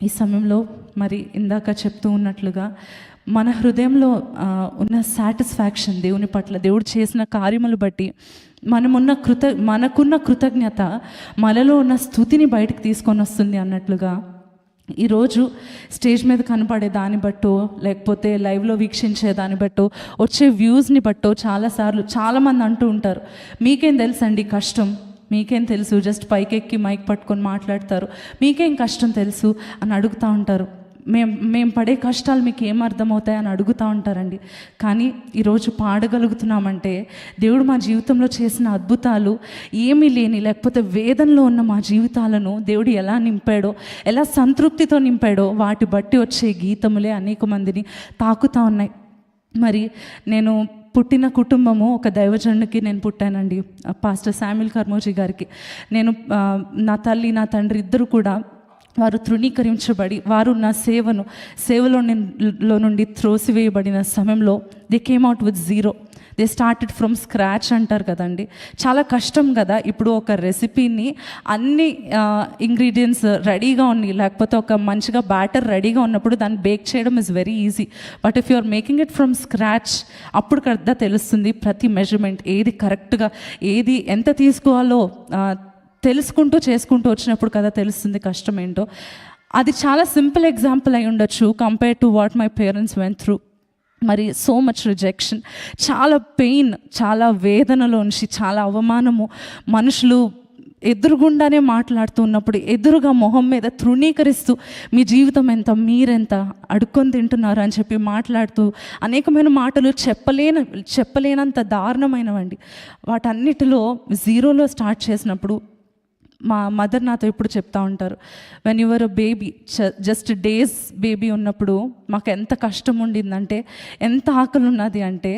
ఈ సమయంలో మరి ఇందాక చెప్తూ ఉన్నట్లుగా మన హృదయంలో ఉన్న సాటిస్ఫాక్షన్ దేవుని పట్ల, దేవుడు చేసిన కార్యములు బట్టి మనకున్న కృతజ్ఞత మనలో ఉన్న స్తుతిని బయటకు తీసుకొని వస్తుంది అన్నట్లుగా ఈరోజు స్టేజ్ మీద కనపడే దాన్ని బట్టో, లేకపోతే లైవ్లో వీక్షించే దాన్ని బట్టో, వచ్చే వ్యూస్ని బట్టో చాలామంది అంటూ ఉంటారు, మీకేం తెలుసండి కష్టం, మీకేం తెలుసు, జస్ట్ పైకెక్కి మైక్ పట్టుకొని మాట్లాడతారు, మీకేం కష్టం తెలుసు అని అడుగుతూ ఉంటారు. మేము పడే కష్టాలు మీకు ఏం అర్థమవుతాయని అడుగుతూ ఉంటారండి. కానీ ఈరోజు పాడగలుగుతున్నామంటే దేవుడు మా జీవితంలో చేసిన అద్భుతాలు ఏమీ లేని, లేకపోతే వేదనలో ఉన్న మా జీవితాలను దేవుడు ఎలా నింపాడో, ఎలా సంతృప్తితో నింపాడో వాటి బట్టి వచ్చే గీతములే అనేక మందిని తాకుతూ ఉన్నాయి. మరి నేను పుట్టిన కుటుంబము ఒక దైవజనుడికి నేను పుట్టానండి, పాస్టర్ శామ్యుల్ కర్మోజీ గారికి. నా తల్లి నా తండ్రి ఇద్దరు కూడా వారు తృణీకరించబడి, వారు నా సేవలో నుండి త్రోసివేయబడిన సమయంలో they came out with zero. They started from scratch అంటారు కదండి. చాలా కష్టం కదా. ఇప్పుడు ఒక రెసిపీని అన్ని ఇంగ్రీడియంట్స్ రెడీగా ఉన్నాయి, లేకపోతే ఒక మంచిగా బ్యాటర్ రెడీగా ఉన్నప్పుడు దాన్ని బేక్ చేయడం is very easy. But if you are making it from scratch, అప్పుడు కదా తెలుస్తుంది ప్రతి మెజర్మెంట్ ఏది కరెక్ట్గా, ఏది ఎంత తీసుకోవాలో తెలుసుకుంటూ చేసుకుంటూ వచ్చినప్పుడు కదా తెలుస్తుంది కష్టం ఏంటో. అది చాలా సింపుల్ ఎగ్జాంపుల్ అయి ఉండొచ్చు compare to what my parents went through. మరి సో మచ్ రిజెక్షన్, చాలా పెయిన్, చాలా వేదనలోంచి, చాలా అవమానము, మనుషులు ఎదురుగుండానే మాట్లాడుతూ ఉన్నప్పుడు ఎదురుగా మొహం మీద తృణీకరిస్తూ మీ జీవితం ఎంత, మీరెంత అడుక్కొని తింటున్నారు అని చెప్పి మాట్లాడుతూ అనేకమైన మాటలు చెప్పలేనంత దారుణమైనవండి. వాటన్నిటిలో జీరోలో స్టార్ట్ చేసినప్పుడు మా మదర్ నాతో ఎప్పుడు చెప్తా ఉంటారు, when your a baby, just days baby ఉన్నప్పుడు మాకు ఎంత కష్టం ఉండిందంటే, ఎంత ఆకలి ఉన్నది అంటే,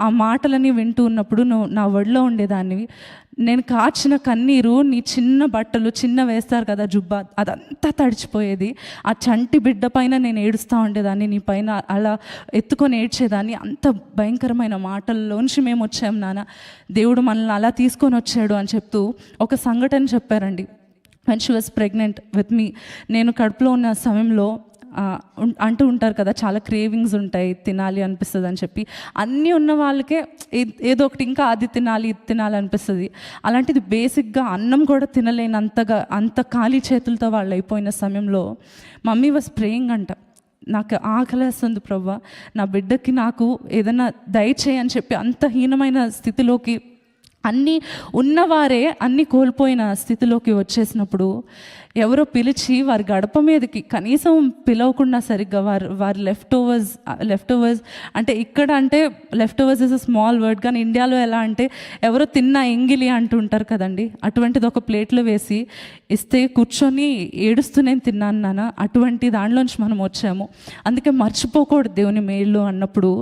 ఆ మాటలని వింటూ ఉన్నప్పుడు నువ్వు నా ఒడిలో ఉండేదాన్ని, నేను కార్చిన కన్నీరు నీ చిన్న బట్టలు చిన్న వేస్తారు కదా జుబ్బా, అదంతా తడిచిపోయేది. ఆ చంటి బిడ్డ పైన నేను ఏడుస్తూ ఉండేదాన్ని, నీ పైన అలా ఎత్తుకొని ఏడ్చేదాన్ని. అంత భయంకరమైన మాటల్లోంచి మేము వచ్చాం నాన్న, దేవుడు మనల్ని అలా తీసుకొని వచ్చాడు అని చెప్తూ ఒక సంఘటన చెప్పారండి. When she was pregnant with me, నేను కడుపులో ఉన్న సమయంలో అంటూ ఉంటారు కదా, చాలా క్రేవింగ్స్ ఉంటాయి, తినాలి అనిపిస్తుంది అని చెప్పి. అన్నీ ఉన్న వాళ్ళకే ఏదో ఒకటి ఇంకా అది తినాలి ఇది తినాలి అనిపిస్తుంది. అలాంటిది బేసిక్గా అన్నం కూడా తినలేనంతగా అంత ఖాళీ చేతులతో వాళ్ళు అయిపోయిన సమయంలో మమ్మీ వాజ్ ప్రేయింగ్ అంట, నాకు ఆకలేస్తుంది ప్రభువా, నా బిడ్డకి నాకు ఏదైనా దయచేయని చెప్పి అంత హీనమైన స్థితిలోకి, అన్నీ ఉన్నవారే అన్నీ కోల్పోయిన స్థితిలోకి వచ్చేసినప్పుడు ఎవరో పిలిచి వారి గడప మీదకి కనీసం పిలవకుండా సరిగ్గా వారి లెఫ్ట్ ఓవర్స్ అంటే ఇక్కడ అంటే left overs is a small word, కానీ ఇండియాలో ఎలా అంటే ఎవరో తిన్న ఎంగిలి అంటుంటారు కదండి, అటువంటిది ఒక ప్లేట్లో వేసి ఇస్తే కూర్చొని ఏడుస్తూనే తిన్నాను నాన్న. అటువంటి దాంట్లోంచి మనం వచ్చాము. అందుకే మర్చిపోకూడదు దేవుని మేలు అన్నప్పుడు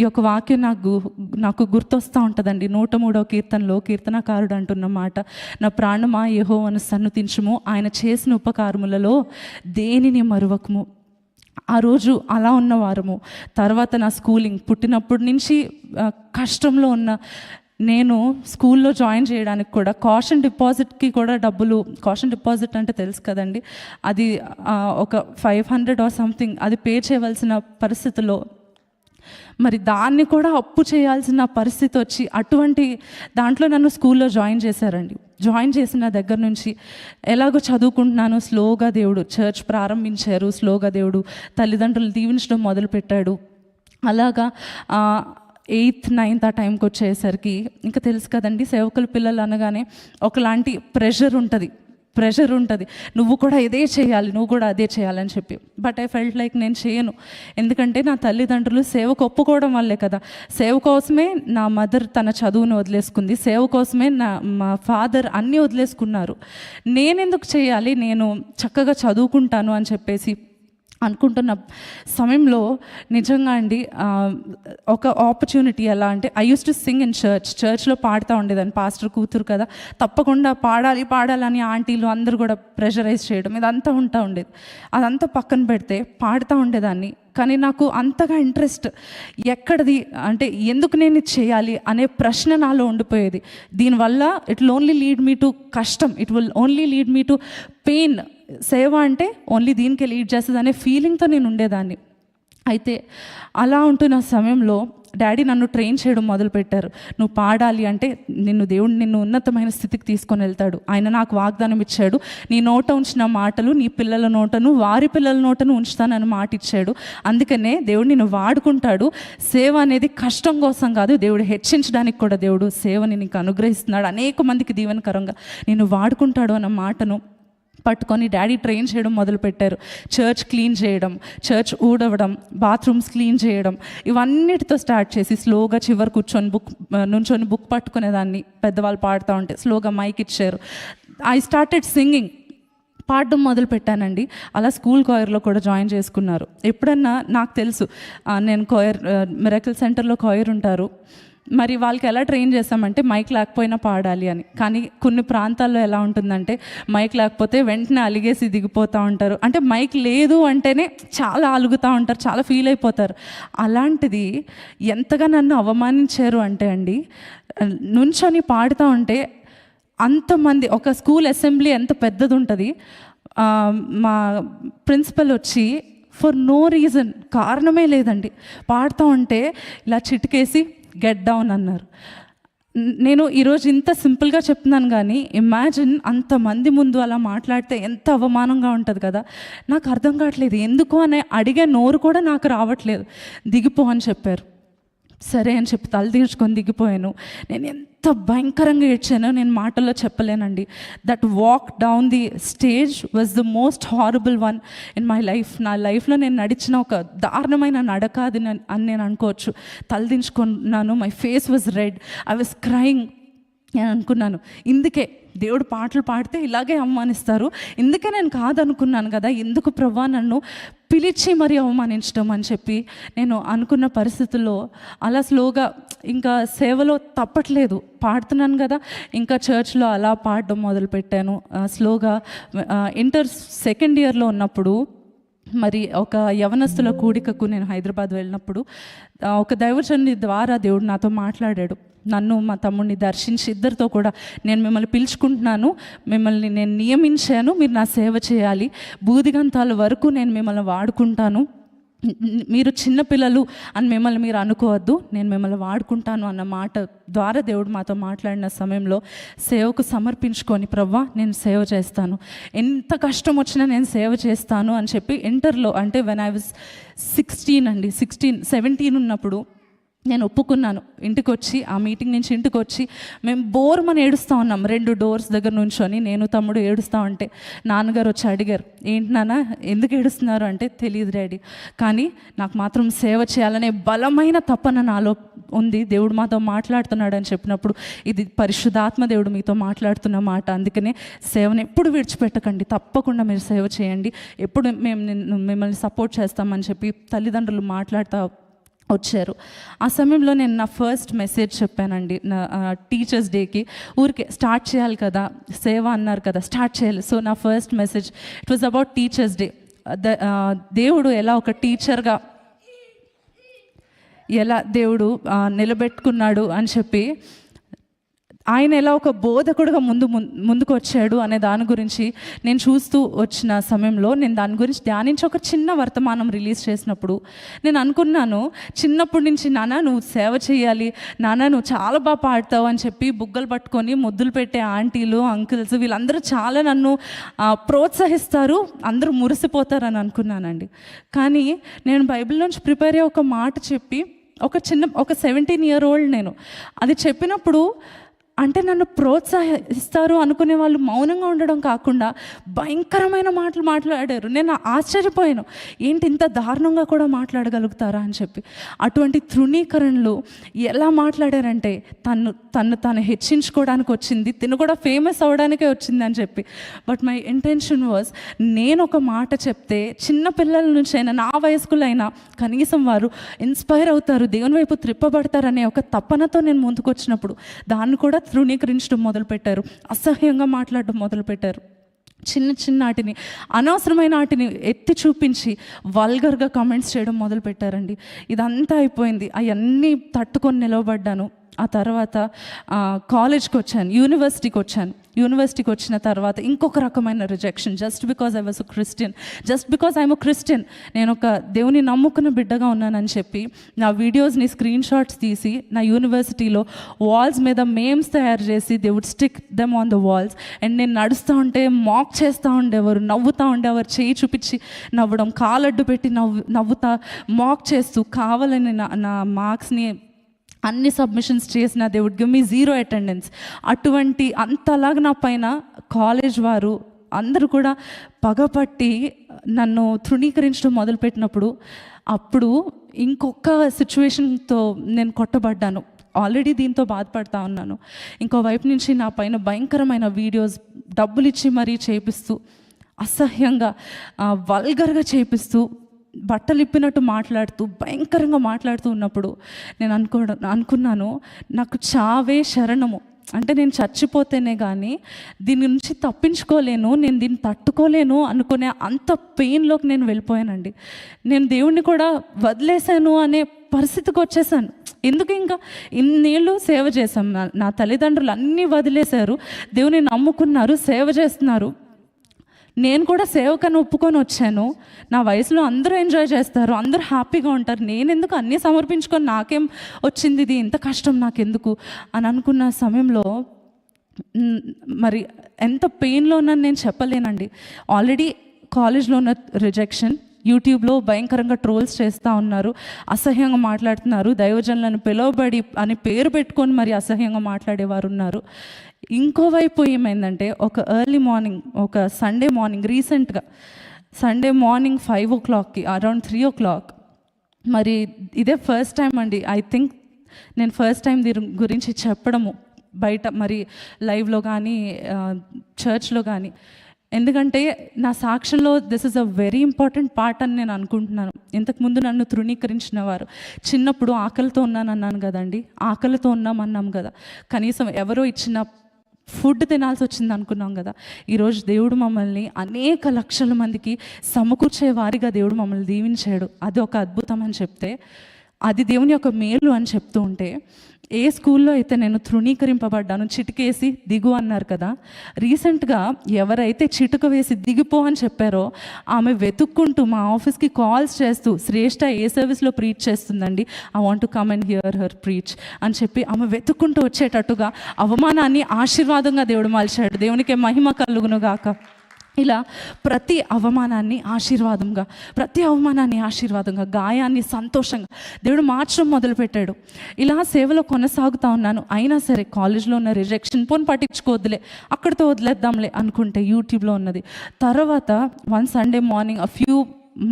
ఈ యొక్క వాక్యం నాకు గుర్తొస్తూ ఉంటుందండి. 103వ కీర్తనలో కీర్తనకారుడు అంటున్న మాట, నా ప్రాణమా యెహోవాను సన్నుతించుము, ఆయన చేసిన ఉపకారములలో దేనిని మరువకము. ఆ రోజు అలా ఉన్నవారము. తర్వాత నా స్కూలింగ్, పుట్టినప్పటి నుంచి కష్టంలో ఉన్న నేను స్కూల్లో జాయిన్ చేయడానికి కూడా కాషన్ డిపాజిట్కి కూడా డబ్బులు, కాషన్ డిపాజిట్ అంటే తెలుసు కదండి, అది ఒక 500 ఆర్ సంథింగ్ అది పే చేయవలసిన పరిస్థితిలో మరి దాన్ని కూడా అప్పు చేయాల్సిన పరిస్థితి వచ్చి అటువంటి దాంట్లో నన్ను స్కూల్లో జాయిన్ చేశారండి. జాయిన్ చేసిన దగ్గర నుంచి ఎలాగో చదువుకుంటున్నాను, స్లోగా దేవుడు చర్చ్ ప్రారంభించారు, స్లోగా దేవుడు తల్లిదండ్రులు దీవించడం మొదలుపెట్టాడు. అలాగా 8th 9th ఆ టైంకి వచ్చేసరికి ఇంకా తెలుసు కదండి, సేవకుల పిల్లలు అనగానే ఒకలాంటి ప్రెషర్ ఉంటుంది, నువ్వు కూడా ఇదే చేయాలి, నువ్వు కూడా అదే చేయాలని చెప్పి. బట్ ఐ ఫెల్ట్ లైక్ నేను చేయను, ఎందుకంటే నా తల్లిదండ్రులు సేవకు ఒప్పుకోవడం వల్లే కదా. సేవ కోసమే నా మదర్ తన చదువును వదిలేసుకుంది, సేవ కోసమే మా ఫాదర్ అన్నీ వదిలేసుకున్నారు. నేనెందుకు చేయాలి, నేను చక్కగా చదువుకుంటాను అని చెప్పేసి అనుకుంటున్న సమయంలో నిజంగా అండి ఒక ఆపర్చునిటీ ఎలా అంటే, I use to sing in చర్చ్లో పాడుతూ ఉండేదాన్ని. పాస్టర్ కూతురు కదా, తప్పకుండా పాడాలని ఆంటీలు అందరూ కూడా ప్రెషరైజ్ చేయడం ఇదంతా ఉండేది. అదంతా పక్కన పెడితే పాడుతూ ఉండేదాన్ని. కానీ నాకు అంతగా ఇంట్రెస్ట్ ఎక్కడిది అంటే, ఎందుకు నేను ఇది చేయాలి అనే ప్రశ్న నాలో ఉండిపోయేది. దీనివల్ల it will only lead me to కష్టం, it will only lead me to pain. సేవ అంటే ఓన్లీ దీనికే లీడ్ చేస్తుంది అనే ఫీలింగ్తో నేను ఉండేదాన్ని. అయితే అలా ఉంటున్న సమయంలో డాడీ నన్ను ట్రైన్ చేయడం మొదలుపెట్టారు. నువ్వు పాడాలి అంటే నిన్ను ఉన్నతమైన స్థితికి తీసుకొని వెళ్తాడు. ఆయన నాకు వాగ్దానం ఇచ్చాడు, నీ నోట ఉంచిన మాటలు నీ పిల్లల నోటను వారి పిల్లల నోటను ఉంచుతానని మాట ఇచ్చాడు. అందుకనే దేవుడు నిన్ను వాడుకుంటాడు. సేవ అనేది కష్టం కోసం కాదు, దేవుడు హెచ్చించడానికి కూడా దేవుడు సేవని నీకు అనుగ్రహిస్తున్నాడు. అనేక మందికి దీవెనకరంగా నిన్ను వాడుకుంటాడు అన్న మాటను పట్టుకొని డాడీ ట్రైన్ చేయడం మొదలుపెట్టారు. చర్చ్ క్లీన్ చేయడం, చర్చ్ ఊడవడం, బాత్రూమ్స్ క్లీన్ చేయడం, ఇవన్నిటితో స్టార్ట్ చేసి స్లోగా చివరి నుంచొని బుక్ పట్టుకునేదాన్ని. పెద్దవాళ్ళు పాడుతూ ఉంటే స్లోగా మైక్ ఇచ్చారు. ఐ స్టార్టెడ్ సింగింగ్, పాడడం మొదలు పెట్టానండి. అలా స్కూల్ కాయర్లో కూడా జాయిన్ చేసుకున్నారు. ఎప్పుడన్నా నాకు తెలుసు నేను మిరాకిల్ సెంటర్లో కాయర్ ఉంటారు, మరి వాళ్ళకి ఎలా ట్రైన్ చేస్తామంటే మైక్ లేకపోయినా పాడాలి అని. కానీ కొన్ని ప్రాంతాల్లో ఎలా ఉంటుందంటే మైక్ లేకపోతే వెంటనే అలిగేసి దిగిపోతూ ఉంటారు. అంటే మైక్ లేదు అంటేనే చాలా అలుగుతూ ఉంటారు, చాలా ఫీల్ అయిపోతారు. అలాంటిది ఎంతగా నన్ను అవమానించారు అంటే అండి, నుంచొని పాడుతూ ఉంటే అంతమంది, ఒక స్కూల్ అసెంబ్లీ ఎంత పెద్దది ఉంటుంది, మా ప్రిన్సిపల్ వచ్చి ఫర్ నో రీజన్, కారణమే లేదండి, పాడుతూ ఉంటే ఇలా చిటికేసి గెట్ డౌన్ అన్నారు. నేను ఈరోజు ఇంత సింపుల్గా చెప్తున్నాను, కానీ ఇమాజిన్ అంతమంది ముందు అలా మాట్లాడితే ఎంత అవమానంగా ఉంటుంది కదా. నాకు అర్థం కావట్లేదు ఎందుకు అని అడిగే నోరు కూడా నాకు రావట్లేదు. దిగిపో అని చెప్పారు. సరే అని చెప్పి తలదించుకొని దిగిపోయాను. నేను ఎంత భయంకరంగా ఏడ్చానో నేను మాటల్లో చెప్పలేనండి. That walk down the stage was the most horrible one in my life. నా లైఫ్లో నేను నడిచిన ఒక దారుణమైన నడక అది అని నేను అనుకోవచ్చు. తలదించుకున్నాను. My face was red, I was crying. నేను అనుకున్నాను, ఇందుకే దేవుడు పాటలు పాడితే ఇలాగే అవమానిస్తారు, ఇందుకే నేను కాదనుకున్నాను కదా, ఎందుకు ప్రభువా నన్ను పిలిచి మరీ అవమానించడం అని చెప్పి నేను అనుకున్న పరిస్థితుల్లో అలా స్లోగా ఇంకా సేవలో తప్పట్లేదు, పాడుతున్నాను కదా, ఇంకా చర్చ్లో అలా పాడడం మొదలుపెట్టాను. స్లోగా ఇంటర్ సెకండ్ ఇయర్లో ఉన్నప్పుడు మరి ఒక యవనస్తుల కూడికకు నేను హైదరాబాద్ వెళ్ళినప్పుడు ఒక దైవజనుని ద్వారా దేవుడు నాతో మాట్లాడాడు. నన్ను మా తమ్ముడిని దర్శించి ఇద్దరితో కూడా నేను మిమ్మల్ని పిలుచుకుంటున్నాను, మిమ్మల్ని నేను నియమించాను, మీరు నా సేవ చేయాలి, బూదిగంతాల వరకు నేను మిమ్మల్ని వాడుకుంటాను, మీరు చిన్నపిల్లలు అని మిమ్మల్ని మీరు అనుకోవద్దు, నేను మిమ్మల్ని వాడుకుంటాను అన్న మాట ద్వారా దేవుడు మాతో మాట్లాడిన సమయంలో సేవకు సమర్పించుకొని ప్రభువా నేను సేవ చేస్తాను, ఎంత కష్టం వచ్చినా నేను సేవ చేస్తాను అని చెప్పి ఇంటర్లో, అంటే వెన్ ఐ వాజ్ 17 ఉన్నప్పుడు నేను ఒప్పుకున్నాను. ఇంటికి వచ్చి ఆ మీటింగ్ నుంచి ఇంటికి వచ్చి మేము బోర్మని ఏడుస్తూ ఉన్నాం. 2 డోర్స్ దగ్గర నుంచొని నేను తమ్ముడు ఏడుస్తూ ఉంటే నాన్నగారు వచ్చి అడిగారు, ఏంటి నాన్న ఎందుకు ఏడుస్తున్నారు అంటే, తెలియదు డాడీ, కానీ నాకు మాత్రం సేవ చేయాలనే బలమైన తపన నాలో ఉంది, దేవుడు మాతో మాట్లాడుతున్నాడు అని చెప్పినప్పుడు ఇది పరిశుద్ధాత్మ దేవుడు మీతో మాట్లాడుతున్న మాట, అందుకనే సేవను ఎప్పుడు విడిచిపెట్టకండి, తప్పకుండా మీరు సేవ చేయండి, ఎప్పుడు మేము మిమ్మల్ని సపోర్ట్ చేస్తామని చెప్పి తల్లిదండ్రులు మాట్లాడుతూ వచ్చారు. ఆ సమయంలో నేను నా ఫస్ట్ మెసేజ్ చెప్పానండి. నా టీచర్స్ డేకి ఊరికే స్టార్ట్ చేయాలి కదా, సేవ అన్నారు కదా, స్టార్ట్ చేయాలి. సో నా first message it was about teachers day. దేవుడు ఎలా ఒక టీచర్గా ఎలా దేవుడు నిలబెట్టుకున్నాడు అని చెప్పి, ఆయన ఎలా ఒక బోధకుడుగా ముందుకు వచ్చాడు అనే దాని గురించి నేను చూస్తూ వచ్చిన సమయంలో నేను దాని గురించి ధ్యానించి ఒక చిన్న వర్తమానం రిలీజ్ చేసినప్పుడు నేను అనుకున్నాను, చిన్నప్పటి నుంచి నాన్న నువ్వు సేవ చేయాలి, నాన్న నువ్వు చాలా బాగా పాడతావు అని చెప్పి బుగ్గలు పట్టుకొని ముద్దులు పెట్టే ఆంటీలు అంకుల్స్ వీళ్ళందరూ చాలా నన్ను ప్రోత్సహిస్తారు, అందరూ మురిసిపోతారని అనుకున్నానండి. కానీ నేను బైబిల్ నుంచి ప్రిపేర్ అయ్యే ఒక మాట చెప్పి ఒక 17 year old నేను అది చెప్పినప్పుడు, అంటే నన్ను ప్రోత్సహిస్తారు అనుకునే వాళ్ళు మౌనంగా ఉండడం కాకుండా భయంకరమైన మాటలు మాట్లాడారు. నేను ఆశ్చర్యపోయాను, ఏంటి ఇంత దారుణంగా కూడా మాట్లాడగలుగుతారా అని చెప్పి. అటువంటి తృణీకరణలు ఎలా మాట్లాడారంటే తను హెచ్చించుకోవడానికి వచ్చింది, తిను కూడా ఫేమస్ అవ్వడానికే వచ్చింది అని చెప్పి. బట్ మై ఇంటెన్షన్ వాజ్, నేను ఒక మాట చెప్తే చిన్న పిల్లల నుంచి అయినా నా వయస్కులైనా కనీసం వారు ఇన్స్పైర్ అవుతారు, దేవుని వైపు త్రిప్పబడతారనే ఒక తపనతో నేను ముందుకు వచ్చినప్పుడు దాన్ని కూడా తృణీకరించడం మొదలుపెట్టారు, అసహ్యంగా మాట్లాడడం మొదలుపెట్టారు. చిన్న వాటిని, అనవసరమైన వాటిని ఎత్తి చూపించి వల్గర్గా కామెంట్స్ చేయడం మొదలుపెట్టారండి. ఇదంతా అయిపోయింది, అవన్నీ తట్టుకొని నిలవబడ్డాను. ఆ తర్వాత కాలేజ్కి వచ్చాను, యూనివర్సిటీకి వచ్చాను. యూనివర్సిటీకి వచ్చిన తర్వాత ఇంకొక రకమైన rejection, just because I was a Christian, just because I'm a Christian, నేను ఒక దేవుని నమ్ముకున్న బిడ్డగా ఉన్నానని చెప్పి నా వీడియోస్ని స్క్రీన్ షాట్స్ తీసి నా యూనివర్సిటీలో వాల్స్ మీద మేమ్స్ తయారు చేసి they would stick them on the walls. And నేను నడుస్తూ ఉంటే మాక్ చేస్తూ ఉండేవారు, నవ్వుతూ ఉండేవారు, చేయి చూపించి నవ్వడం, కాలడ్డు పెట్టి నవ్వుతా మాక్ చేస్తూ కావాలని నా మార్క్స్ని అన్ని సబ్మిషన్స్ చేసిన they would give me 0 attendance. అటువంటి అంతలాగా నా పైన కాలేజ్ వారు అందరూ కూడా పగపట్టి నన్ను తృణీకరించడం మొదలుపెట్టినప్పుడు అప్పుడు ఇంకొక సిచ్యువేషన్తో నేను కొట్టబడ్డాను. ఆల్రెడీ దీంతో బాధపడతా ఉన్నాను. ఇంకో వైపు నుంచి నా పైన భయంకరమైన వీడియోస్ డబ్బులు ఇచ్చి మరీ చేపిస్తూ, అసహ్యంగా వల్గర్గా చేపిస్తూ, బట్టలు ఇప్పినట్టు మాట్లాడుతూ, భయంకరంగా మాట్లాడుతూ ఉన్నప్పుడు నేను అనుకున్నాను నాకు చావే శరణము. అంటే నేను చచ్చిపోతేనే కానీ దీని నుంచి తప్పించుకోలేను, నేను దీన్ని తట్టుకోలేను అనుకునే అంత పెయిన్లోకి నేను వెళ్ళిపోయానండి. నేను దేవుణ్ణి కూడా వదిలేశాను అనే పరిస్థితికి వచ్చేసాను. ఎందుకు ఇంకా ఇన్నేళ్ళు సేవ చేశాం, నా తల్లిదండ్రులు అన్నీ వదిలేశారు, దేవుని నమ్ముకున్నారు, సేవ చేస్తున్నారు. నేను కూడా సేవకని ఒప్పుకొని వచ్చాను. నా వయసులో అందరూ ఎంజాయ్ చేస్తారు, అందరూ హ్యాపీగా ఉంటారు, నేను ఎందుకు అన్నీ సమర్పించుకొని నాకేం వచ్చింది, ఇది ఇంత కష్టం నాకెందుకు అని అనుకున్న సమయంలో మరి ఎంత పెయిన్లో ఉన్నాను నేను చెప్పలేనండి. ఆల్రెడీ కాలేజ్లో ఉన్న రిజెక్షన్, యూట్యూబ్లో భయంకరంగా ట్రోల్స్ చేస్తూ ఉన్నారు, అసహ్యంగా మాట్లాడుతున్నారు, దైవజనులను పిలువబడి అని పేరు పెట్టుకొని మరి అసహ్యంగా మాట్లాడేవారు ఉన్నారు. ఇంకోవైపు ఏమైందంటే ఒక ఎర్లీ మార్నింగ్, ఒక సండే మార్నింగ్, రీసెంట్గా సండే మార్నింగ్ 5 o'clockకి అరౌండ్ 3 o'clock మరి ఇదే ఫస్ట్ టైం అండి, ఐ థింక్ నేను ఫస్ట్ టైం దీని గురించి చెప్పడము బయట, మరి లైవ్లో కానీ చర్చ్లో కానీ. ఎందుకంటే నా సాక్ష్యంలో this is a very important part అని నేను అనుకుంటున్నాను. ఇంతకుముందు నన్ను తృణీకరించిన వారు, చిన్నప్పుడు ఆకలితో ఉన్నానన్నాను కదండి, ఆకలితో ఉన్నామన్నాం కదా, కనీసం ఎవరో ఇచ్చిన ఫుడ్ తినాల్సి వచ్చింది అనుకున్నాం కదా. ఈరోజు దేవుడు మమ్మల్ని అనేక లక్షల మందికి సమకూర్చే వారిగా దేవుడు మమ్మల్ని దీవించాడు. అది ఒక అద్భుతం అని చెప్తే, అది దేవుని యొక్క మేలు అని చెప్తూ ఉంటే, ఏ స్కూల్లో అయితే నేను తృణీకరింపబడ్డాను, చిటికేసి దిగు అన్నారు కదా, రీసెంట్గా ఎవరైతే చిటుక వేసి దిగిపో అని చెప్పారో ఆమె వెతుక్కుంటూ మా ఆఫీస్కి కాల్స్ చేస్తూ, శ్రేష్ఠ ఏ సర్వీస్లో ప్రీచ్ చేస్తుందండి, I want to come and here her preach అని చెప్పి ఆమె వెతుక్కుంటూ వచ్చేటట్టుగా అవమానాన్ని ఆశీర్వాదంగా దేవుడు మలిచాడు. దేవునికి మహిమ కలుగును గాక. ఇలా ప్రతి అవమానాన్ని ఆశీర్వాదంగా, గాయాన్ని సంతోషంగా దేవుడు మార్చడం మొదలుపెట్టాడు. ఇలా సేవలో కొనసాగుతూ ఉన్నాను. అయినా సరే కాలేజ్లో ఉన్న రిజెక్షన్ పోని పట్టించుకోవద్దులే, అక్కడితో వదిలేద్దాంలే అనుకుంటే యూట్యూబ్లో ఉన్నది. తర్వాత one Sunday morning, a few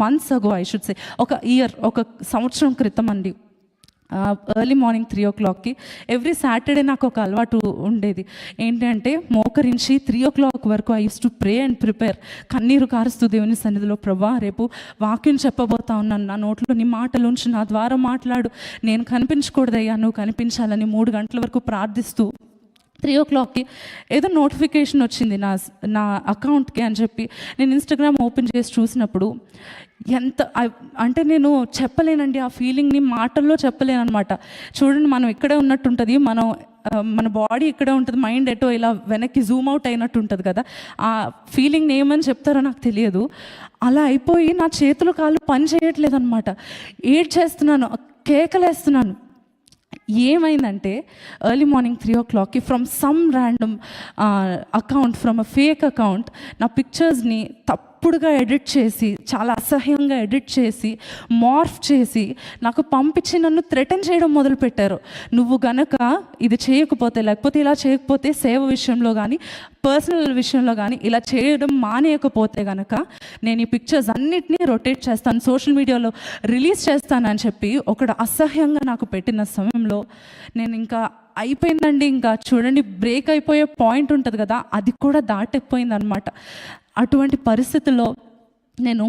months ago I should say, ఒక సంవత్సరం క్రితం అండి, ఎర్లీ మార్నింగ్ 3 o'clockకి ఎవ్రీ సాటర్డే నాకు ఒక అలవాటు ఉండేది. ఏంటంటే మోకరించి 3 o'clock వరకు I use to pray and prepare, కన్నీరు కారుస్తూ దేవుని సన్నిధిలో, ప్రభా రేపు వాక్యం చెప్పబోతా ఉన్నాను, నా నోట్లో నీ మాటలుంచి నా ద్వారా మాట్లాడు, నేను కనిపించకూడదయ్యా, నువ్వు కనిపించాలని 3 గంటల వరకు ప్రార్థిస్తూ 3 o'clockకి ఏదో నోటిఫికేషన్ వచ్చింది నా అకౌంట్కి అని చెప్పి నేను ఇన్స్టాగ్రామ్ ఓపెన్ చేసి చూసినప్పుడు ఎంత అంటే నేను చెప్పలేనండి ఆ ఫీలింగ్ని, మాటల్లో చెప్పలేను అనమాట. చూడండి, మనం ఇక్కడే ఉన్నట్టు ఉంటుంది, మన బాడీ ఇక్కడే ఉంటుంది, మైండ్ ఎటో ఇలా వెనక్కి జూమ్ అవుట్ అయినట్టు ఉంటుంది కదా, ఆ ఫీలింగ్ని ఏమని చెప్తారో నాకు తెలియదు. అలా అయిపోయి నా చేతులు కాళ్ళు పని చేయట్లేదు అనమాట, ఏడ్చేస్తున్నాను, కేకలేస్తున్నాను. ఏమైందంటే ఎర్లీ మార్నింగ్ 3 o'clockకి from some random account, from a fake account, నా పిక్చర్స్ని తప్పుడుగా ఎడిట్ చేసి, చాలా అసహ్యంగా ఎడిట్ చేసి, మార్ఫ్ చేసి నాకు పంపించి నన్ను థ్రెటన్ చేయడం మొదలుపెట్టారు. నువ్వు గనక ఇది చేయకపోతే, లేకపోతే ఇలా చేయకపోతే, సేవ విషయంలో కానీ పర్సనల్ విషయంలో కానీ ఇలా చేయడం మానేయకపోతే కనుక నేను ఈ పిక్చర్స్ అన్నిటినీ రొటేట్ చేస్తాను, సోషల్ మీడియాలో రిలీజ్ చేస్తానని చెప్పి ఒకడు అసహ్యంగా నాకు పెట్టిన సమయంలో నేను ఇంకా అయిపోయిందండి. ఇంకా చూడండి, బ్రేక్ అయిపోయే పాయింట్ ఉంటుంది కదా, అది కూడా దాటిపోయింది అనమాట. అటువంటి పరిస్థితుల్లో నేను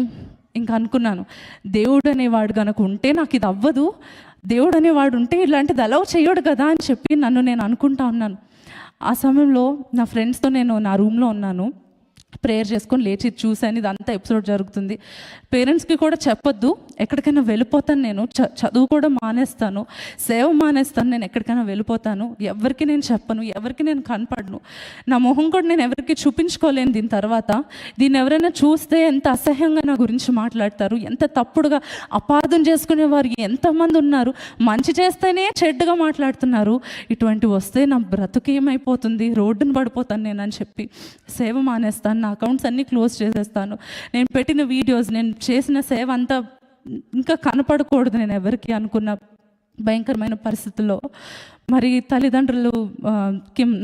ఇంకా అనుకున్నాను, దేవుడు అనేవాడు కనుక ఉంటే నాకు ఇది అవ్వదు, దేవుడు అనేవాడు ఉంటే ఇలాంటిది అలౌ చేయడు కదా అని చెప్పి నన్ను నేను అనుకుంటా ఉన్నాను. ఆ సమయంలో నా ఫ్రెండ్స్తో నేను నా రూమ్లో ఉన్నాను. ప్రేయర్ చేసుకొని లేచి చూశాను, ఇదంతా ఎపిసోడ్ జరుగుతుంది. పేరెంట్స్కి కూడా చెప్పొద్దు, ఎక్కడికైనా వెళ్ళిపోతాను నేను, చదువు కూడా మానేస్తాను, సేవ మానేస్తాను, నేను ఎక్కడికైనా వెళ్ళిపోతాను, ఎవరికి నేను చెప్పను, ఎవరికి నేను కనపడను, నా మొహం కూడా నేను ఎవరికి చూపించుకోలేను. దీని తర్వాత దీన్ని ఎవరైనా చూస్తే ఎంత అసహ్యంగా నా గురించి మాట్లాడతారు, ఎంత తప్పుడుగా అపార్థం చేసుకునేవారు ఎంతమంది ఉన్నారు, మంచి చేస్తేనే చెడ్డగా మాట్లాడుతున్నారు. ఇటువంటి వస్తే నా బ్రతుకు ఏమైపోతుంది, రోడ్డును పడిపోతాను నేను అని చెప్పి సేవ మానేస్తాను, నా అకౌంట్స్ అన్నీ క్లోజ్ చేసేస్తాను, నేను పెట్టిన వీడియోస్, నేను చేసిన సేవ అంతా ఇంకా కనపడకూడదు నేను ఎవరికి అనుకున్న భయంకరమైన పరిస్థితుల్లో మరి తల్లిదండ్రులు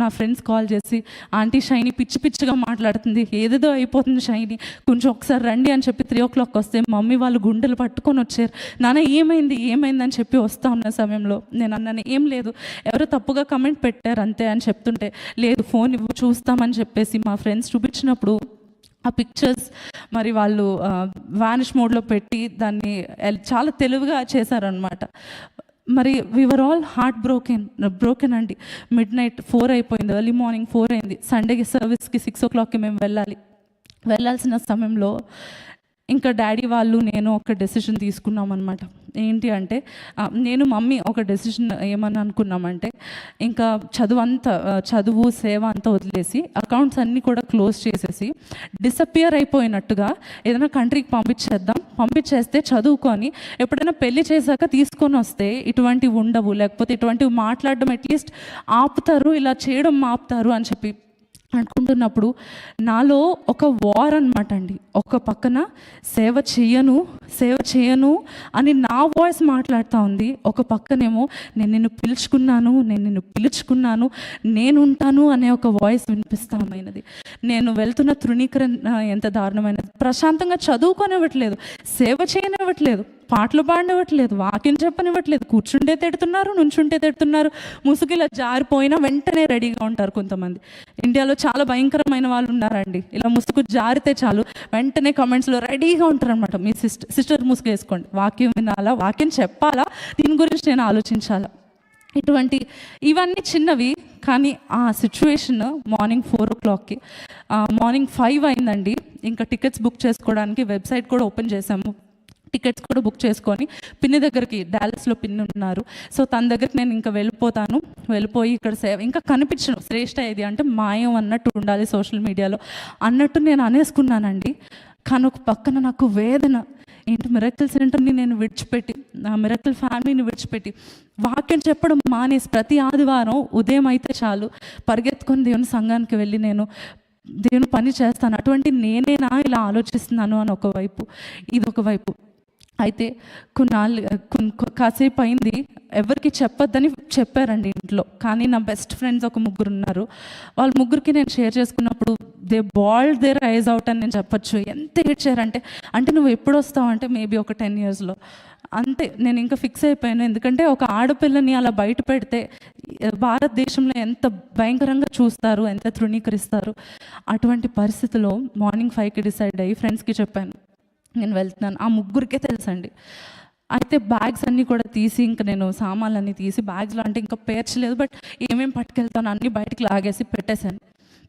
నా ఫ్రెండ్స్ కాల్ చేసి, ఆంటీ షైనీ పిచ్చి పిచ్చిగా మాట్లాడుతుంది, ఏదేదో అయిపోతుంది షైనీ, కొంచెం ఒకసారి రండి అని చెప్పి 3 o'clock వస్తే మమ్మీ వాళ్ళు గుండెలు పట్టుకొని వచ్చారు. నాన్న ఏమైంది అని చెప్పి వస్తూ ఉన్న సమయంలో నేను అన్నాను, ఏం లేదు, ఎవరో తప్పుగా కమెంట్ పెట్టారు అంతే అని చెప్తుంటే, లేదు ఫోన్ ఇవ్వు చూస్తామని చెప్పేసి మా ఫ్రెండ్స్ చూపించినప్పుడు ఆ పిక్చర్స్ మరి వాళ్ళు వానిష్ మోడ్లో పెట్టి దాన్ని చాలా తెలివిగా చేశారనమాట. మరి వీఆర్ ఆల్ హార్ట్ బ్రోకెన్ అండి. మిడ్ నైట్ 4 అయిపోయింది, ఎర్లీ మార్నింగ్ 4 అయింది. సండేకి సర్వీస్కి 6 o'clockకి మేము వెళ్ళాల్సిన సమయంలో ఇంకా డాడీ వాళ్ళు నేను ఒక డెసిషన్ తీసుకున్నాం అనమాట. ఏంటి అంటే, నేను మమ్మీ ఒక డెసిషన్ ఏమని అనుకున్నామంటే, ఇంకా చదువు సేవ అంతా వదిలేసి అకౌంట్స్ అన్నీ కూడా క్లోజ్ చేసేసి డిసపియర్ అయిపోయినట్టుగా ఏదైనా కంట్రీకి పంపించేస్తే చదువుకొని ఎప్పుడైనా పెళ్లి చేశాక తీసుకొని వస్తే ఇటువంటివి ఉండవు, లేకపోతే ఇటువంటివి మాట్లాడడం అట్లీస్ట్ ఆపుతారు, ఇలా చేయడం ఆపుతారు అని చెప్పి అనుకుంటున్నప్పుడు నాలో ఒక వార్ అనమాట అండి. ఒక పక్కన సేవ చేయను అని నా వాయిస్ మాట్లాడుతూ ఉంది, ఒక పక్కనేమో నేను నిన్ను పిలుచుకున్నాను నేను ఉంటాను అనే ఒక వాయిస్ వినిపిస్తామైనది. నేను వెళ్తున్న తృణీకరణ ఎంత దారుణమైనది. ప్రశాంతంగా చదువుకొనివ్వట్లేదు, సేవ చేయనివ్వట్లేదు, పాటలు పాడనివ్వట్లేదు, వాక్యం చెప్పనివ్వట్లేదు, కూర్చుంటే తిడుతున్నారు, నుంచుంటే తిడుతున్నారు, ముసుగులా జారిపోయినా వెంటనే రెడీగా ఉంటారు. కొంతమంది ఇండియాలో చాలా భయంకరమైన వాళ్ళు ఉన్నారండి, ఇలా ముసుగు జారితే చాలు వెంటనే కమెంట్స్లో రెడీగా ఉంటారు అనమాట. మీ సిస్టర్ ముసుగు వేసుకోండి, వాక్యం వినాలా, వాక్యం చెప్పాలా, దీని గురించి నేను ఆలోచించాలా. ఇవన్నీ చిన్నవి, కానీ ఆ సిచ్యువేషన్ మార్నింగ్ 4 o'clockకి మార్నింగ్ 5 అయిందండి. ఇంకా టికెట్స్ బుక్ చేసుకోవడానికి వెబ్సైట్ కూడా ఓపెన్ చేసాము. టికెట్స్ కూడా బుక్ చేసుకొని పిన్ని దగ్గరికి, డాలస్లో పిన్ని ఉన్నారు, సో తన దగ్గరికి నేను ఇంకా వెళ్ళిపోయి ఇక్కడ సేవ ఇంకా కనిపించను, శ్రేష్ఠ ఏది అంటే మాయం అన్నట్టు ఉండాలి సోషల్ మీడియాలో అన్నట్టు నేను అనేసుకున్నానండి. కానీ ఒక పక్కన నాకు వేదన, ఏంటి మిరకిల్ సెంటర్ని నేను విడిచిపెట్టి, నా మిరకిల్ ఫ్యామిలీని విడిచిపెట్టి వాక్యం చెప్పడం మానేసి ప్రతి ఆదివారం ఉదయం అయితే చాలు పరిగెత్తుకొని దేవుని సంఘానికి వెళ్ళి నేను దేవుని పని చేస్తాను, అటువంటి నేనేనా ఇలా ఆలోచిస్తున్నాను అని ఒకవైపు, ఇది ఒకవైపు. అయితే కాసేపు అయింది, ఎవరికి చెప్పొద్దని చెప్పారండి ఇంట్లో. కానీ నా బెస్ట్ ఫ్రెండ్స్ ఒక 3 ఉన్నారు, వాళ్ళ 3కి నేను షేర్ చేసుకున్నప్పుడు they bawled their eyes out అని నేను చెప్పొచ్చు. ఎంత ఏడ్చారంటే, అంటే నువ్వు ఎప్పుడు వస్తావు అంటే మేబీ ఒక 10 yearsలో అంతే. నేను ఇంకా ఫిక్స్ అయిపోయాను, ఎందుకంటే ఒక ఆడపిల్లని అలా బయట పెడితే భారతదేశంలో ఎంత భయంకరంగా చూస్తారు, ఎంత తృణీకరిస్తారు. అటువంటి పరిస్థితిలో మార్నింగ్ 5కి డిసైడ్ అయ్యి ఫ్రెండ్స్కి చెప్పాను నేను వెళ్తున్నాను. ఆ 3కే తెలుసండి. అయితే బ్యాగ్స్ అన్నీ కూడా తీసి, ఇంకా నేను సామాన్లన్నీ తీసి బ్యాగ్స్లో అంటే ఇంకా పేర్చలేదు, బట్ ఏమేమి పట్టుకెళ్తాను అన్నీ బయటికి లాగేసి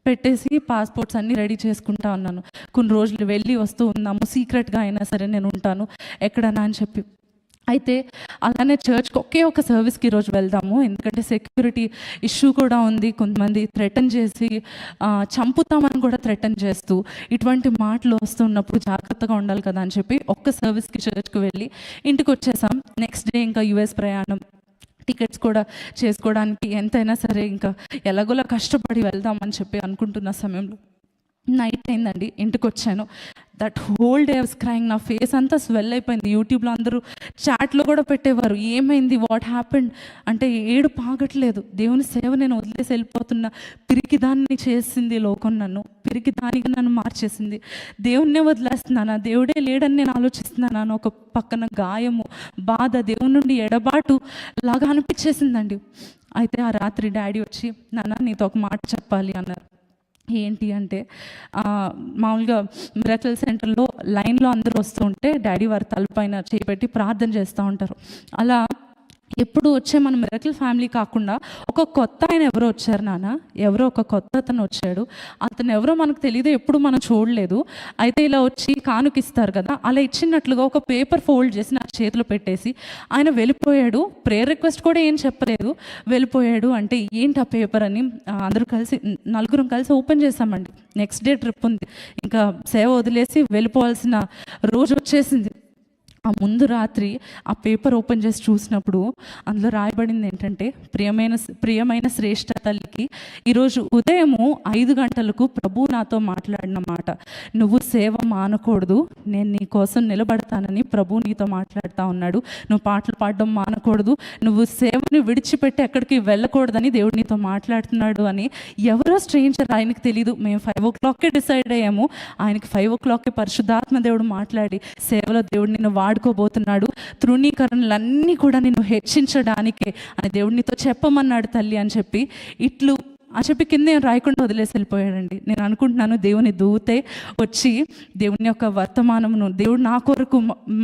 పెట్టేసి పాస్పోర్ట్స్ అన్నీ రెడీ చేసుకుంటా ఉన్నాను. కొన్ని రోజులు వెళ్ళి వస్తూ ఉన్నాము, సీక్రెట్గా అయినా సరే నేను ఉంటాను ఎక్కడన్నా అని చెప్పి. అయితే అలానే చర్చ్కి ఒకే ఒక సర్వీస్కి ఈరోజు వెళ్దాము, ఎందుకంటే సెక్యూరిటీ ఇష్యూ కూడా ఉంది. కొంతమంది థ్రెటన్ చేసి చంపుతామని కూడా థ్రెటన్ చేస్తూ ఇటువంటి మాటలు వస్తున్నప్పుడు జాగ్రత్తగా ఉండాలి కదా అని చెప్పి ఒక్క సర్వీస్కి చర్చ్కి వెళ్ళి ఇంటికి వచ్చేసాం. నెక్స్ట్ డే ఇంకా US ప్రయాణం, టికెట్స్ కూడా చేసుకోవడానికి ఎంతైనా సరే ఇంకా ఎలాగోలా కష్టపడి వెళ్దామని చెప్పి అనుకుంటున్న సమయంలో నైట్ అయిందండి. ఇంటికి వచ్చాను, that whole day was crying, నా ఫేస్ అంతా స్వెల్ అయిపోయింది. యూట్యూబ్లో అందరూ చాట్లో కూడా పెట్టేవారు, ఏమైంది, వాట్ హ్యాపెండ్ అంటే, ఏడుపు ఆగట్లేదు. దేవుని సేవ నేను వదిలేసి వెళ్ళిపోతున్నా, పిరికిదాన్ని చేసింది లోకం, పిరికిదానిగా నన్ను మార్చేసింది, దేవుణ్ణే వదిలేస్తున్నానా, దేవుడే లేడని నేను ఆలోచిస్తున్నాను అని ఒక పక్కన గాయము, బాధ, దేవుని నుండి ఎడబాటు లాగా అనిపించేసిందండి. అయితే ఆ రాత్రి డాడీ వచ్చి, నాన్న నీతో ఒక మాట చెప్పాలి అన్నారు. ఏంటి అంటే, మామూలుగా మిరకిల్ సెంటర్లో లైన్లో అందరూ వస్తూ ఉంటే డాడీ వారి తలపైన చేపెట్టి ప్రార్థన చేస్తూ ఉంటారు. అలా ఎప్పుడు వచ్చే మన మిరకిల్ ఫ్యామిలీ కాకుండా ఒక కొత్త ఆయన ఎవరో వచ్చారు నాన్న, ఎవరో ఒక కొత్త అతను వచ్చాడు. అతను ఎవరో మనకు తెలియదు, ఎప్పుడు మనం చూడలేదు. అయితే ఇలా వచ్చి కానుకిస్తారు కదా, అలా ఇచ్చినట్లుగా ఒక పేపర్ ఫోల్డ్ చేసి నా చేతిలో పెట్టేసి ఆయన వెళ్ళిపోయాడు. ప్రేయర్ రిక్వెస్ట్ కూడా ఏం చెప్పలేదు, వెళ్ళిపోయాడు. అంటే ఏంటి ఆ పేపర్ అని అందరూ కలిసి నలుగురం కలిసి ఓపెన్ చేసామండి. నెక్స్ట్ డే ట్రిప్ ఉంది, ఇంకా సేవ వదిలేసి వెళ్ళిపోవాల్సిన రోజు వచ్చేసింది. ఆ ముందు రాత్రి ఆ పేపర్ ఓపెన్ చేసి చూసినప్పుడు అందులో రాయబడింది ఏంటంటే, ప్రియమైన శ్రేష్ఠ తల్లికి ఈరోజు ఉదయము 5 గంటలకు ప్రభు నాతో మాట్లాడిన మాట, నువ్వు సేవ మానకూడదు, నేను నీ కోసం నిలబడతానని ప్రభు నీతో మాట్లాడుతూ ఉన్నాడు. నువ్వు పాటలు పాడడం మానకూడదు, నువ్వు సేవని విడిచిపెట్టి ఎక్కడికి వెళ్ళకూడదని దేవుడు నీతో మాట్లాడుతున్నాడు అని. ఎవరో స్ట్రేంజర్, ఆయనకు తెలీదు. మేము 5 o'clockకే డిసైడ్ అయ్యాము. ఆయనకి 5 o'clockకే పరిశుద్ధాత్మ దేవుడు మాట్లాడి, సేవలో దేవుడు నిన్ను వాడుకోబోతున్నాడు, తృణీకరణలన్నీ కూడా నిన్ను హెచ్చించడానికే అని దేవుడు నీతో చెప్పమన్నాడు తల్లి అని చెప్పి ఇట్లు అని చెప్పి కింద రాయకుండా వదిలేసి వెళ్ళిపోయాడండి. నేను అనుకుంటున్నాను దేవుని దూతే వచ్చి దేవుని యొక్క వర్తమానమును, దేవుడు నా కొరకు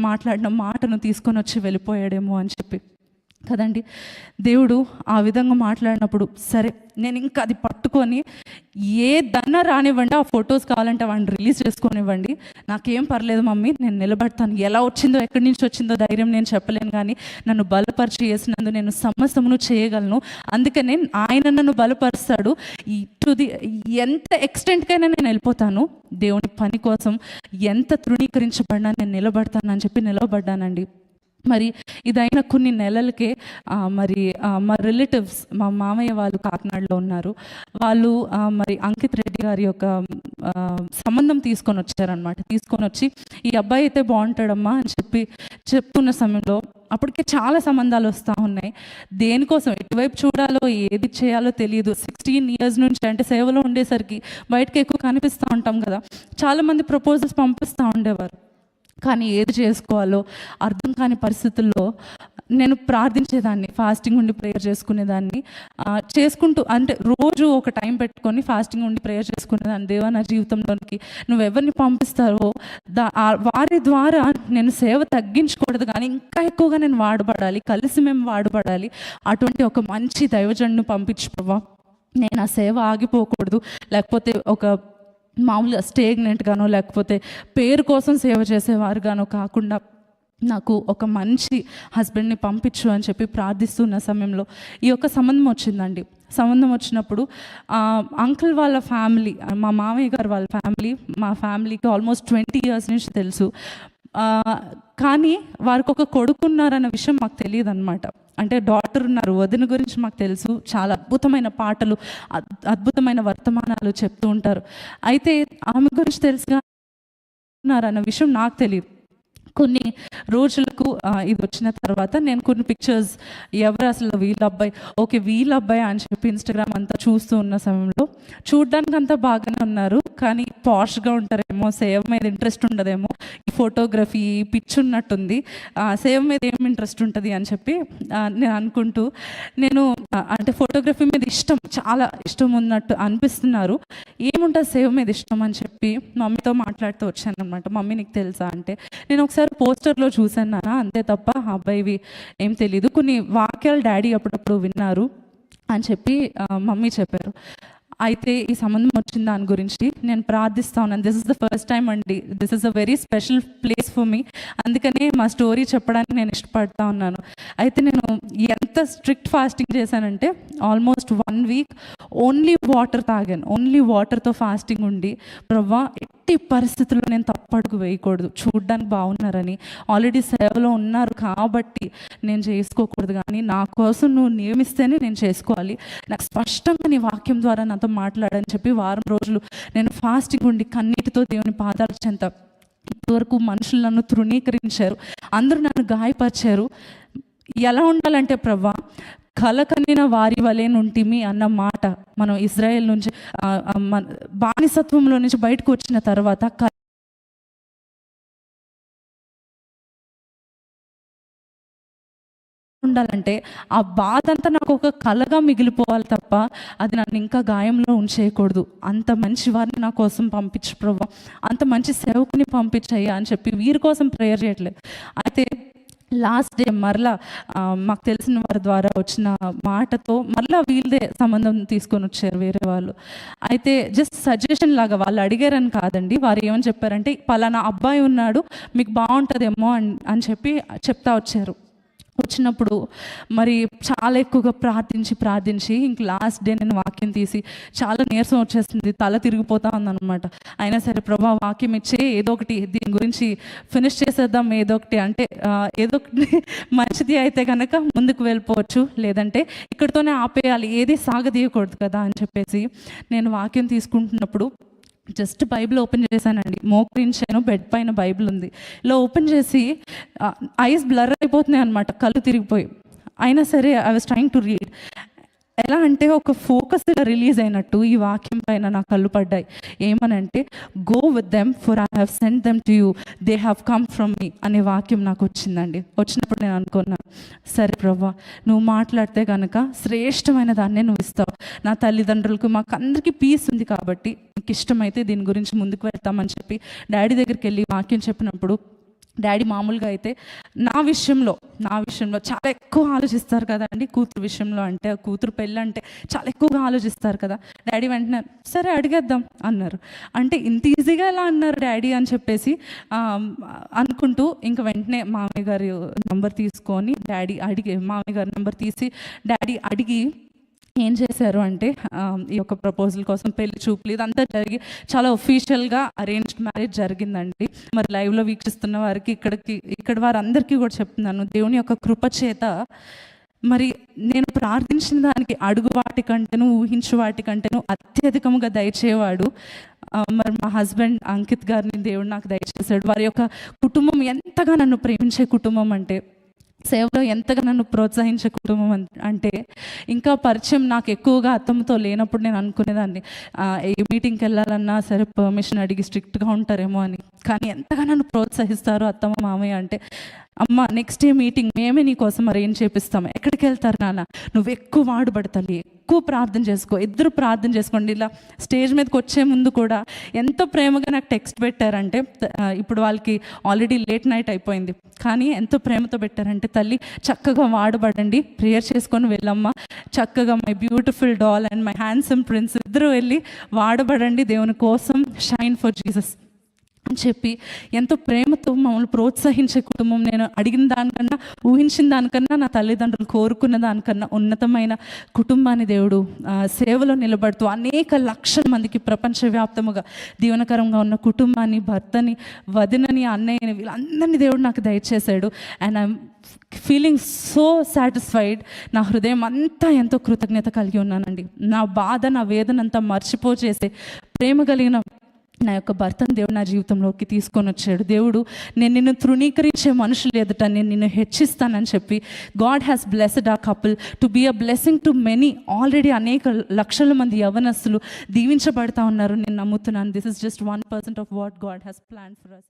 మాట్లాడిన మాటను తీసుకొని వచ్చి వెళ్ళిపోయాడేమో అని చెప్పి కదండి. దేవుడు ఆ విధంగా మాట్లాడినప్పుడు సరే నేను ఇంకా అది పట్టుకొని ఏ దన్నా రానివ్వండి, ఆ ఫొటోస్ కావాలంటే వాడిని రిలీజ్ చేసుకొనివ్వండి, నాకేం పర్లేదు మమ్మీ, నేను నిలబడతాను. ఎలా వచ్చిందో ఎక్కడి నుంచి వచ్చిందో ధైర్యం నేను చెప్పలేను, కానీ నన్ను బలపరిచి చేసినందు నేను సమస్తమును చేయగలను. అందుకనే ఆయన నన్ను బలపరుస్తాడు. ఎంత ఎక్స్టెంట్కైనా నేను వెళ్ళిపోతాను దేవుని పని కోసం. ఎంత తృణీకరించబడినా నేను నిలబడతాను అని చెప్పి నిలబడ్డానండి. మరి ఇదైన కొన్ని నెలలకే మా రిలేటివ్స్, మా మామయ్య వాళ్ళు కాకినాడలో ఉన్నారు. వాళ్ళు మరి అంకిత్ రెడ్డి గారి యొక్క సంబంధం తీసుకొని వచ్చారనమాట. తీసుకొని వచ్చి ఈ అబ్బాయి అయితే బాగుంటాడమ్మా అని చెప్పుకున్న సమయంలో అప్పటికే చాలా సంబంధాలు వస్తూ ఉన్నాయి. దేనికోసం ఎటువైపు చూడాలో ఏది చేయాలో తెలియదు. 16 years నుంచి అంటే సేవలో ఉండేసరికి బయటకు ఎక్కువ కనిపిస్తూ ఉంటాం కదా, చాలామంది ప్రపోజల్స్ పంపిస్తూ ఉండేవారు. కానీ ఏది చేసుకోవాలో అర్థం కాని పరిస్థితుల్లో నేను ప్రార్థించేదాన్ని, ఫాస్టింగ్ ఉండి ప్రేయర్ చేసుకునేదాన్ని. చేసుకుంటూ అంటే రోజు ఒక టైం పెట్టుకొని ఫాస్టింగ్ ఉండి ప్రేయర్ చేసుకునేదాన్ని. దేవా నా జీవితంలోనికి నువ్వు ఎవరిని పంపిస్తారో వారి ద్వారా నేను సేవ తగ్గించకూడదు, కానీ ఇంకా ఎక్కువగా నేను వాడబడాలి, కలిసి మేము వాడబడాలి. అటువంటి ఒక మంచి దైవజనుని పంపించు ప్రభా, నేను ఆ సేవ ఆగిపోకూడదు, లేకపోతే ఒక మామూలుగా స్టేగ్నెంట్గానో లేకపోతే పేరు కోసం సేవ చేసేవారుగానో కాకుండా నాకు ఒక మంచి హస్బెండ్ని పంపించు అని చెప్పి ప్రార్థిస్తున్న సమయంలో ఈ యొక్క సంబంధం వచ్చిందండి. సంబంధం వచ్చినప్పుడు అంకుల్ వాళ్ళ ఫ్యామిలీ, మా మామయ్య గారు వాళ్ళ ఫ్యామిలీ, మా ఫ్యామిలీకి ఆల్మోస్ట్ 20 years నుంచి తెలుసు. కానీ వారికి ఒక కొడుకున్నారన్న విషయం మాకు తెలియదు అనమాట. అంటే డాటర్ ఉన్నారు, వదిన గురించి మాకు తెలుసు, చాలా అద్భుతమైన పాటలు, అద్భుతమైన వర్తమానాలు చెప్తూ ఉంటారు. అయితే ఆమె గురించి తెలుసుగా ఉన్నారన్న విషయం నాకు తెలియదు. కొన్ని రోజులకు ఇది వచ్చిన తర్వాత నేను కొన్ని పిక్చర్స్, ఎవరు అసలు వీళ్ళ అబ్బాయి, ఓకే వీళ్ళ అబ్బాయి అని చెప్పి ఇన్స్టాగ్రామ్ అంతా చూస్తూ ఉన్న సమయంలో చూడ్డానికి అంతా బాగానే ఉన్నారు, కానీ పాష్గా ఉంటారేమో, సేవ మీద ఇంట్రెస్ట్ ఉండదేమో, ఈ ఫోటోగ్రఫీ పిచ్ ఉన్నట్టుంది, సేవ మీద ఏం ఇంట్రెస్ట్ ఉంటుంది అని చెప్పి నేను అనుకుంటూ, నేను అంటే ఫోటోగ్రఫీ మీద ఇష్టం, చాలా ఇష్టం ఉన్నట్టు అనిపిస్తున్నారు, ఏముంటుంది సేవ మీద ఇష్టం అని చెప్పి మమ్మీతో మాట్లాడుతూ వచ్చాను అనమాట. మమ్మీ నీకు తెలుసా అంటే, నేను ఒకసారి పోస్టర్లో చూసాను నాన్న, అంతే తప్ప అబ్బాయివి ఏం తెలీదు, కొన్ని వాక్యాలు డాడీ అప్పుడప్పుడు విన్నారు అని చెప్పి మమ్మీ చెప్పారు. అయితే ఈ సంబంధం వచ్చిన దాని గురించి నేను ప్రార్థిస్తా ఉన్నాను. This is the first time అండి, this is a very special place for me, అందుకనే మా స్టోరీ చెప్పడానికి నేను ఇష్టపడతా ఉన్నాను. అయితే నేను ఎంత స్ట్రిక్ట్ ఫాస్టింగ్ చేశానంటే ఆల్మోస్ట్ 1 week ఓన్లీ వాటర్ తాగాను, ఓన్లీ వాటర్తో ఫాస్టింగ్ ఉండి, ప్రవ్వా ఎట్టి పరిస్థితుల్లో నేను తప్పడుగు వేయకూడదు, చూడ్డానికి బాగున్నారని, ఆల్రెడీ సేవలో ఉన్నారు కాబట్టి నేను చేసుకోకూడదు, కానీ నా కోసం నువ్వు నియమిస్తేనే నేను చేసుకోవాలి, నాకు స్పష్టంగా నీ వాక్యం ద్వారా నాతో మాట్లాడని చెప్పి 1 వారం రోజులు నేను ఫాస్టింగ్ ఉండి కన్నీటితో దేవుని పాదాల చెంత. ఇంతవరకు మనుషులు నన్ను తృణీకరించారు, అందరూ నన్ను గాయపరిచారు. ఎలా ఉండాలంటే ప్రవ్వా, కలకనిన వారి వలె నుంటిమి అన్న మాట మనం ఇజ్రాయెల్ నుంచి బానిసత్వంలో నుంచి బయటకు వచ్చిన తర్వాత ఉండాలంటే ఆ బాధ అంతా నాకు ఒక కలగా మిగిలిపోవాలి తప్ప అది నన్ను ఇంకా గాయంలో ఉంచేయకూడదు. అంత మంచి వారిని నా కోసం పంపించు ప్రభు, అంత మంచి సేవకుని పంపించయ్యా అని చెప్పి వీరి కోసం ప్రేయర్ చేయట్లేదు. అయితే లాస్ట్ డే మరలా మాకు తెలిసిన వారి ద్వారా వచ్చిన మాటతో మరలా వీళ్ళదే సంబంధం తీసుకొని వచ్చారు వేరే వాళ్ళు. అయితే జస్ట్ సజెషన్ లాగా వాళ్ళు అడిగారని కాదండి, వారు ఏమని చెప్పారంటే పలానా అబ్బాయి ఉన్నాడు మీకు బాగుంటుందేమో అని చెప్పి చెప్తా వచ్చారు. వచ్చినప్పుడు మరి చాలా ఎక్కువగా ప్రార్థించి ఇంక లాస్ట్ డే నేను వాక్యం తీసి చాలా నీరసం వచ్చేస్తుంది, తల తిరిగిపోతా ఉందన్నమాట. అయినా సరే ప్రభా వాక్యం ఇచ్చే ఏదో ఒకటి దీని గురించి ఫినిష్ చేసేద్దాం, ఏదో ఒకటి అంటే ఏదో ఒకటి మంచిది అయితే కనుక ముందుకు వెళ్ళిపోవచ్చు, లేదంటే ఇక్కడితోనే ఆపేయాలి, ఏది సాగదీయకూడదు కదా అని చెప్పేసి నేను వాక్యం తీసుకుంటున్నప్పుడు జస్ట్ బైబిల్ ఓపెన్ చేశానండి, మోకరించాను, బెడ్ పైన బైబిల్ ఉంది. ఇలా ఓపెన్ చేసి ఐస్ బ్లర్ అయిపోతున్నాయి అనమాట, కళ్ళు తిరిగిపోయి. అయినా సరే I was trying to read. ఎలా అంటే ఒక ఫోకస్ ఇలా రిలీజ్ అయినట్టు ఈ వాక్యం పైన నా కళ్ళు పడ్డాయి. ఏమనంటే go with them for I have sent them to you, they have come from మీ అనే వాక్యం నాకు వచ్చిందండి. వచ్చినప్పుడు నేను అనుకున్నాను, సరే ప్రభా నువ్వు మాట్లాడితే కనుక శ్రేష్టమైన దాన్నే నువ్వు ఇస్తావు. నా తల్లిదండ్రులకు మాకు అందరికీ పీస్ ఉంది కాబట్టి నీకు ఇష్టమైతే దీని గురించి ముందుకు వెళ్తామని చెప్పి డాడీ దగ్గరికి వెళ్ళి వాక్యం చెప్పినప్పుడు డాడీ మామూలుగా అయితే నా విషయంలో చాలా ఎక్కువ ఆలోచిస్తారు కదండి. కూతురు విషయంలో అంటే కూతురు పెళ్ళి అంటే చాలా ఎక్కువగా ఆలోచిస్తారు కదా. డాడీ వెంటనే సరే అడిగేద్దాం అన్నారు. అంటే ఇంత ఈజీగా ఎలా అన్నారు డాడీ అని చెప్పేసి అనుకుంటూ ఇంక వెంటనే మామయ్య గారి నెంబర్ తీసుకొని మామయ్య గారి నెంబర్ తీసి డాడీ అడిగి ఏం చేశారు అంటే ఈ యొక్క ప్రపోజల్ కోసం పెళ్లి చూపులు ఇదంతా జరిగి చాలా ఒఫీషియల్గా అరేంజ్డ్ మ్యారేజ్ జరిగిందండి. మరి లైవ్లో వీక్షిస్తున్న వారికి ఇక్కడ వారందరికీ కూడా చెప్తున్నాను, దేవుని యొక్క కృప చేత మరి నేను ప్రార్థించిన దానికి అడుగు వాటికంటేను ఊహించు వాటికంటేను అత్యధికంగా దయచేవాడు మరి మా హస్బెండ్ అంకిత్ గారిని దేవుడు నాకు దయచేశాడు. వారి యొక్క కుటుంబం ఎంతగా నన్ను ప్రేమించే కుటుంబం అంటే, సేవలో ఎంతగా నన్ను ప్రోత్సహించే కుటుంబం అంటే, ఇంకా పరిచయం నాకు ఎక్కువగా అత్తమ్మతో లేనప్పుడు నేను అనుకునేదాన్ని ఏ మీటింగ్కి వెళ్ళాలన్నా సరే పర్మిషన్ అడిగి స్ట్రిక్ట్గా ఉంటారేమో అని. కానీ ఎంతగా నన్ను ప్రోత్సహిస్తారు అత్తమ్మ మామయ్య అంటే, అమ్మ నెక్స్ట్ డే మీటింగ్ మేమే నీకోసం అరేంజ్ చేపిస్తాం, ఎక్కడికి వెళ్తారు నాన్న, నువ్వు ఎక్కువ వాడుబడతాలి, ఎక్కువ ప్రార్థన చేసుకో, ఇద్దరు ప్రార్థన చేసుకోండి. ఇలా స్టేజ్ మీదకి వచ్చే ముందు కూడా ఎంతో ప్రేమగా నాకు టెక్స్ట్ పెట్టారంటే, ఇప్పుడు వాళ్ళకి ఆల్రెడీ లేట్ నైట్ అయిపోయింది కానీ ఎంతో ప్రేమతో పెట్టారంటే, తల్లి చక్కగా వాడబడండి, ప్రేయర్ చేసుకొని వెళ్ళమ్మా, చక్కగా my beautiful doll and my handsome prince ఇద్దరు వెళ్ళి వాడబడండి దేవుని కోసం, షైన్ ఫర్ జీసస్ అని చెప్పి ఎంతో ప్రేమతో మమ్మల్ని ప్రోత్సహించే కుటుంబం. నేను అడిగిన దానికన్నా ఊహించిన దానికన్నా నా తల్లిదండ్రులు కోరుకున్న దానికన్నా ఉన్నతమైన కుటుంబాన్ని దేవుడు సేవలో నిలబడుతూ అనేక లక్షల మందికి ప్రపంచవ్యాప్తముగా దీవెనకరంగా ఉన్న కుటుంబాన్ని, భర్తని, వదినని, అన్నయ్యని వీళ్ళందరినీ దేవుడు నాకు దయచేశాడు. And I'm feeling so satisfied. నా హృదయం అంతా ఎంతో కృతజ్ఞత కలిగి ఉన్నానండి. నా బాధ, నా వేదన అంతా మర్చిపోచేసే ప్రేమ కలిగిన నా యొక్క భర్తను దేవుడు నా జీవితంలోకి తీసుకొని వచ్చాడు. దేవుడు నేను నిన్ను తృణీకరించే మనుషులు ఎదుట నేను నిన్ను హెచ్చిస్తానని చెప్పి గాడ్ హ్యాస్ బ్లెస్డ్ ఆ couple to be a blessing to many. Already అనేక లక్షల మంది యవనస్తులు దీవించబడతా ఉన్నారు, నేను నమ్ముతున్నాను. This is just 1% of what God has planned for us.